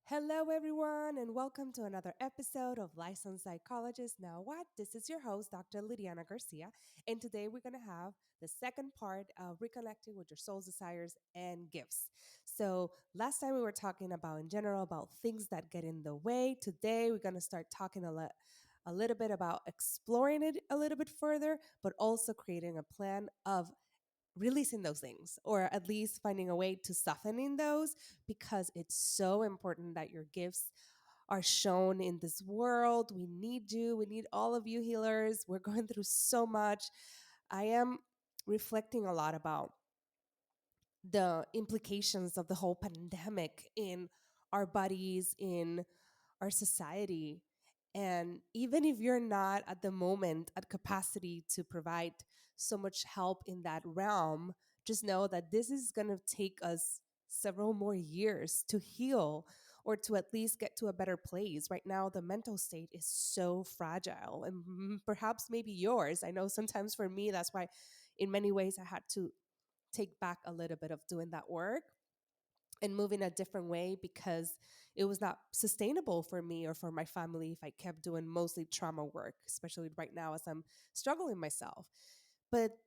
Hello, everyone, and welcome to another episode of Licensed Psychologist. Now, what? This is your host, Dr. Lidiana Garcia, and today we're going to have the second part of Reconnecting with your soul's desires and gifts. So, last time we were talking about, in general, about things that get in the way. Today, we're going to start talking a little bit about exploring it a little bit further, but also creating a plan of releasing those things or at least finding a way to softening those because it's so important that your gifts are shown in this world. We need you. We need all of you healers. We're going through so much. I am reflecting a lot about the implications of the whole pandemic in our bodies, in our society. And even if you're not at the moment at capacity to provide so much help in that realm, just know that this is going to take us several more years to heal or to at least get to a better place. Right now, the mental state is so fragile, and perhaps maybe yours. I know sometimes for me, that's why in many ways I had to take back a little bit of doing that work and moving a different way because it was not sustainable for me or for my family if I kept doing mostly trauma work, especially right now as I'm struggling myself. But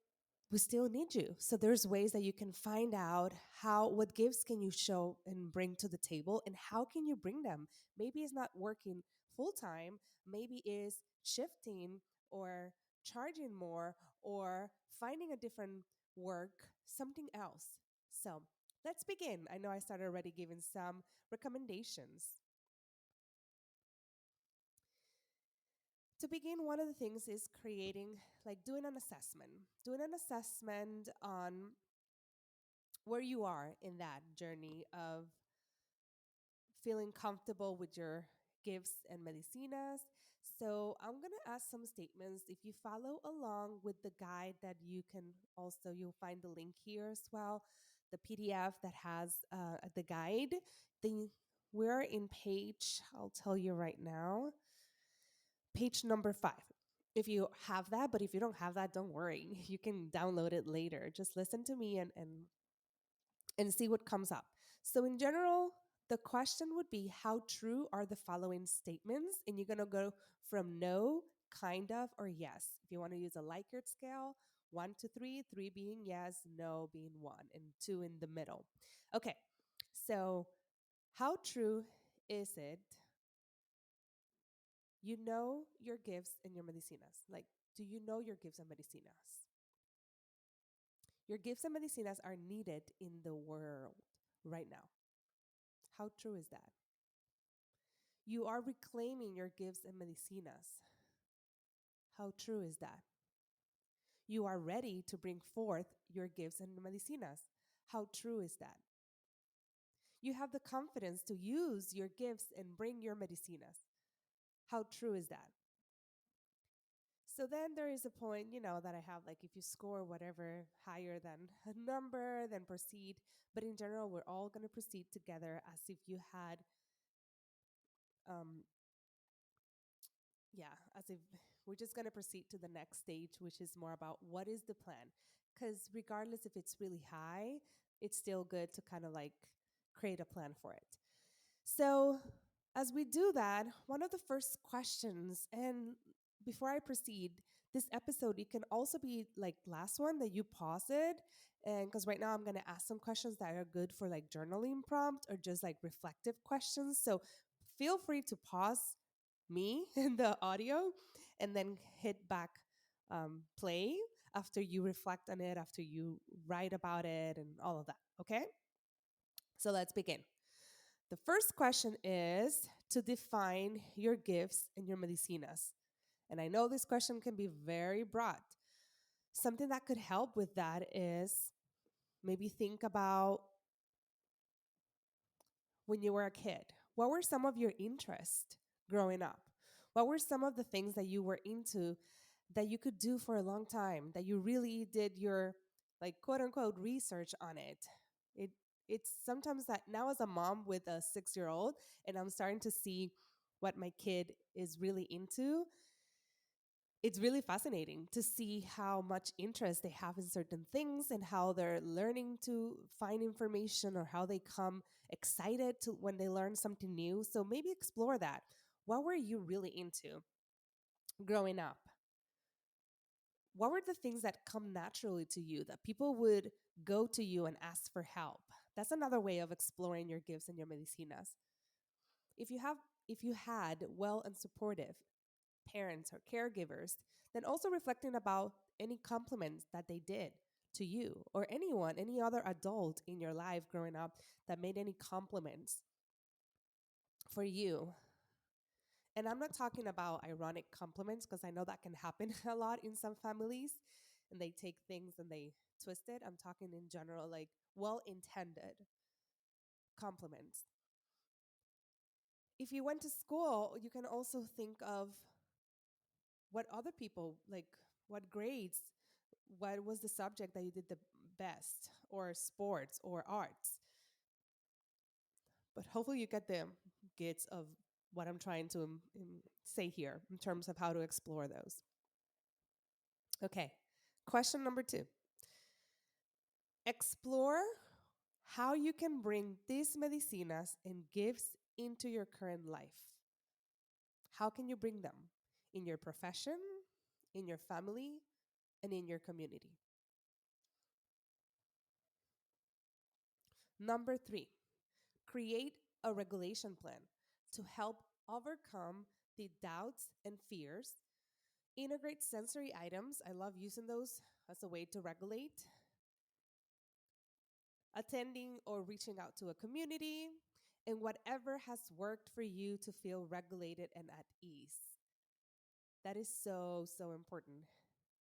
we still need you. So there's ways that you can find out how what gifts can you show and bring to the table and how can you bring them. Maybe it's not working full time, maybe is shifting or charging more or finding a different work, something else. So let's begin. I know I started already giving some recommendations. To begin, one of the things is creating, like doing an assessment on where you are in that journey of feeling comfortable with your gifts and medicinas. So I'm going to ask some statements. If you follow along with the guide that you can also, you'll find the link here as well, the PDF that has the guide. Then we're in page, I'll tell you right now, page number 5. If you have that, but if you don't have that, don't worry. You can download it later. Just listen to me and see what comes up. So, in general, the question would be how true are the following statements? And you're going to go from no, kind of, or yes. If you want to use a Likert scale, 1 to 3, 3 being yes, no being 1, and 2 in the middle. Okay, so how true is it? You know your gifts and your medicinas. Like, do you know your gifts and medicinas? Your gifts and medicinas are needed in the world right now. How true is that? You are reclaiming your gifts and medicinas. How true is that? You are ready to bring forth your gifts and medicinas. How true is that? You have the confidence to use your gifts and bring your medicinas. How true is that? So then there is a point, that I have like if you score whatever higher than a number, then proceed. But in general, we're all going to proceed together as if you had um, yeah, as if we're just going to proceed to the next stage, which is more about what is the plan. Because regardless if it's really high, it's still good to kind of like create a plan for it. So, as we do that, one of the first questions, and before I proceed, this episode, it can also be like last one that you pause it. And because right now I'm going to ask some questions that are good for like journaling prompt or just like reflective questions. So, feel free to pause me in the audio and then hit back play after you reflect on it, after you write about it, and all of that. Okay? So let's begin. The first question is to define your gifts and your medicinas. And I know this question can be very broad. Something that could help with that is maybe think about when you were a kid. What were some of your interests growing up? What were some of the things that you were into that you could do for a long time, that you really did your like quote unquote research on it? It it's sometimes that now as a mom with a 6-year old and I'm starting to see what my kid is really into, it's really fascinating to see how much interest they have in certain things and how they're learning to find information or how they come excited to when they learn something new. So maybe explore that. What were you really into growing up? What were the things that come naturally to you that people would go to you and ask for help? That's another way of exploring your gifts and your medicinas. If you have if you had well and supportive parents or caregivers, then also reflecting about any compliments that they did to you or anyone, any other adult in your life growing up that made any compliments for you. And I'm not talking about ironic compliments because I know that can happen a lot in some families and they take things and they twist it. I'm talking in general, like well intended compliments. If you went to school, you can also think of what other people like, what grades, what was the subject that you did the best, or sports or arts. But hopefully, you get the gist of what I'm trying to say here in terms of how to explore those. Okay, question number 2, explore how you can bring these medicinas and gifts into your current life. How can you bring them in your profession, in your family, and in your community? Number 3, create a regulation plan to help overcome the doubts and fears. Integrate sensory items. I love using those as a way to regulate. Attending or reaching out to a community, and whatever has worked for you to feel regulated and at ease. That is so, so important.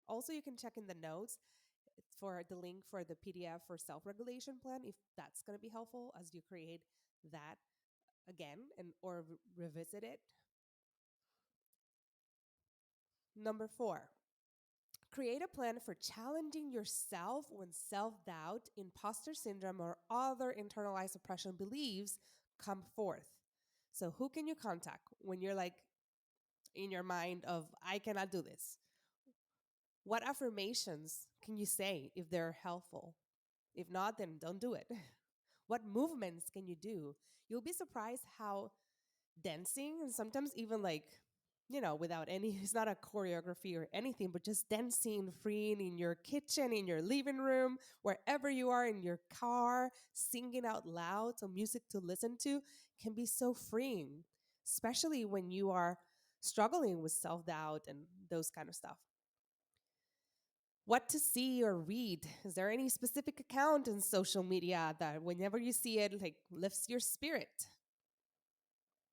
Also, you can check in the notes for the link for the PDF for self regulation plan if that's going to be helpful as you create that again and or revisit it. Number 4, create a plan for challenging yourself when self doubt, imposter syndrome, or other internalized oppression beliefs come forth. So, who can you contact when you're like in your mind of, I cannot do this? What affirmations can you say if they're helpful? If not, then don't do it. What movements can you do? You'll be surprised how dancing and sometimes even like without any it's not a choreography or anything but just dancing freeing in your kitchen, in your living room, wherever you are, in your car, singing out loud, so music to listen to can be so freeing, especially when you are struggling with self-doubt and those kind of stuff. What to see or read? Is there any specific account in social media that whenever you see it like lifts your spirit?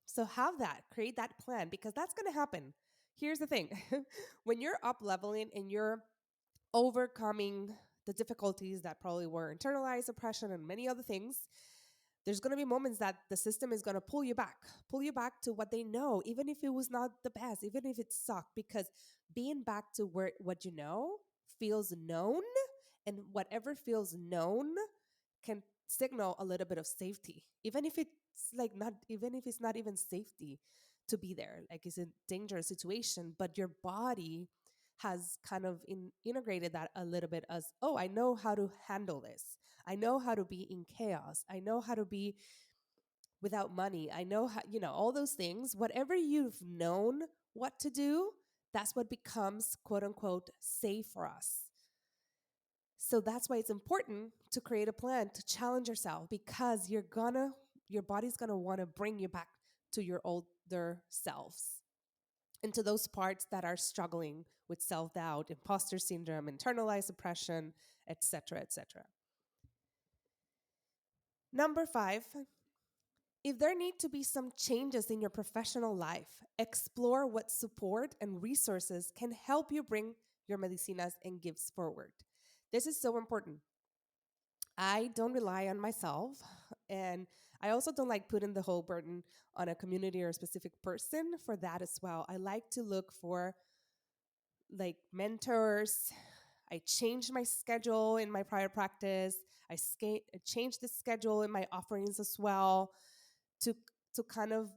So have that, create that plan because that's going to happen. Here's the thing. When you're up leveling and you're overcoming the difficulties that probably were internalized oppression and many other things, there's going to be moments that the system is going to pull you back to what they know, even if it was not the best, even if it sucked, because being back to where what you know feels known, and whatever feels known can signal a little bit of safety, even if it's like not, even if it's not even safety to be there, like it's a dangerous situation, but your body has kind of integrated that a little bit as, oh, I know how to handle this. I know how to be in chaos. I know how to be without money. I know how, all those things. Whatever you've known what to do, that's what becomes quote unquote safe for us. So that's why it's important to create a plan to challenge yourself because your body's gonna want to bring you back to your older selves and to those parts that are struggling with self-doubt, imposter syndrome, internalized oppression, etc., etc. Number 5, if there need to be some changes in your professional life, explore what support and resources can help you bring your medicinas and gifts forward. This is so important. I don't rely on myself, and I also don't like putting the whole burden on a community or a specific person for that as well. I like to look for like mentors. I changed my schedule in my prior practice. I changed the schedule in my offerings as well to to kind of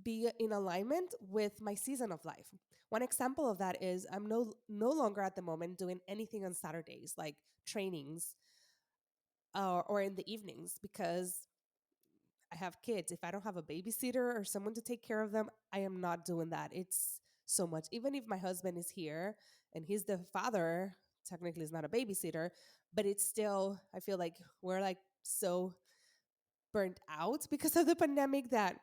be in alignment with my season of life. One example of that is I'm no longer at the moment doing anything on Saturdays, like trainings or in the evenings, because I have kids. If I don't have a babysitter or someone to take care of them, I am not doing that. It's so much. Even if my husband is here and he's the father, technically is not a babysitter, but it's still, I feel like we're like so burnt out because of the pandemic that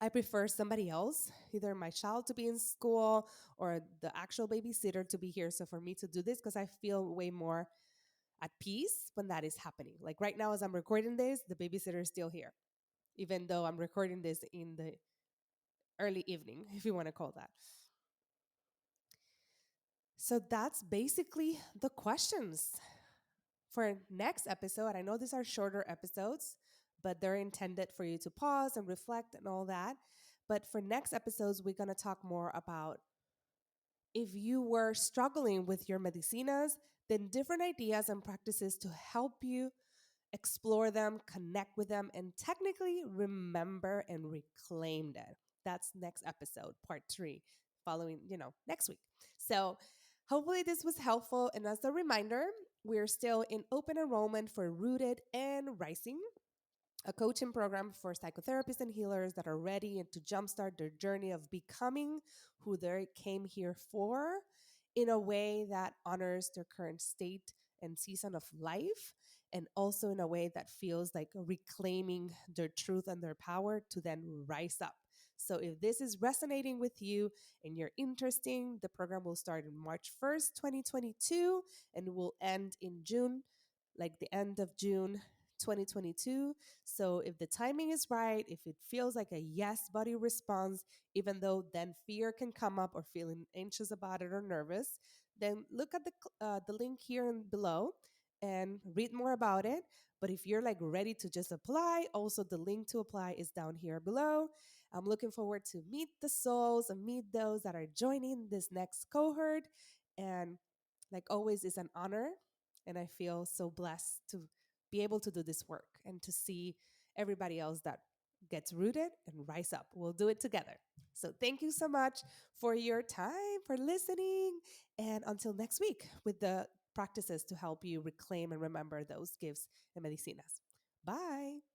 I prefer somebody else, either my child to be in school or the actual babysitter to be here. So for me to do this, because I feel way more at peace when that is happening. Like right now, as I'm recording this, the babysitter is still here, even though I'm recording this in the early evening, if you want to call that. So that's basically the questions for next episode. I know these are shorter episodes, but they're intended for you to pause and reflect and all that. But for next episodes, we're going to talk more about if you were struggling with your medicinas, then different ideas and practices to help you explore them, connect with them, and technically remember and reclaim that. That's next episode, part 3, following, next week. So hopefully this was helpful. And as a reminder, we're still in open enrollment for Rooted and Rising, a coaching program for psychotherapists and healers that are ready and to jumpstart their journey of becoming who they came here for in a way that honors their current state and season of life, and also in a way that feels like reclaiming their truth and their power to then rise up. So if this is resonating with you and you're interested, the program will start in March 1st, 2022, and will end in June, like the end of June 2022. So if the timing is right, if it feels like a yes body response, even though then fear can come up or feeling anxious about it or nervous, then look at the link here and below and read more about it. But if you're like ready to just apply, also the link to apply is down here below. I'm looking forward to meet the souls and meet those that are joining this next cohort. And like always, it's an honor. And I feel so blessed to be able to do this work and to see everybody else that gets rooted and rise up. We'll do it together. So thank you so much for your time, for listening. And until next week with the practices to help you reclaim and remember those gifts and medicinas. Bye.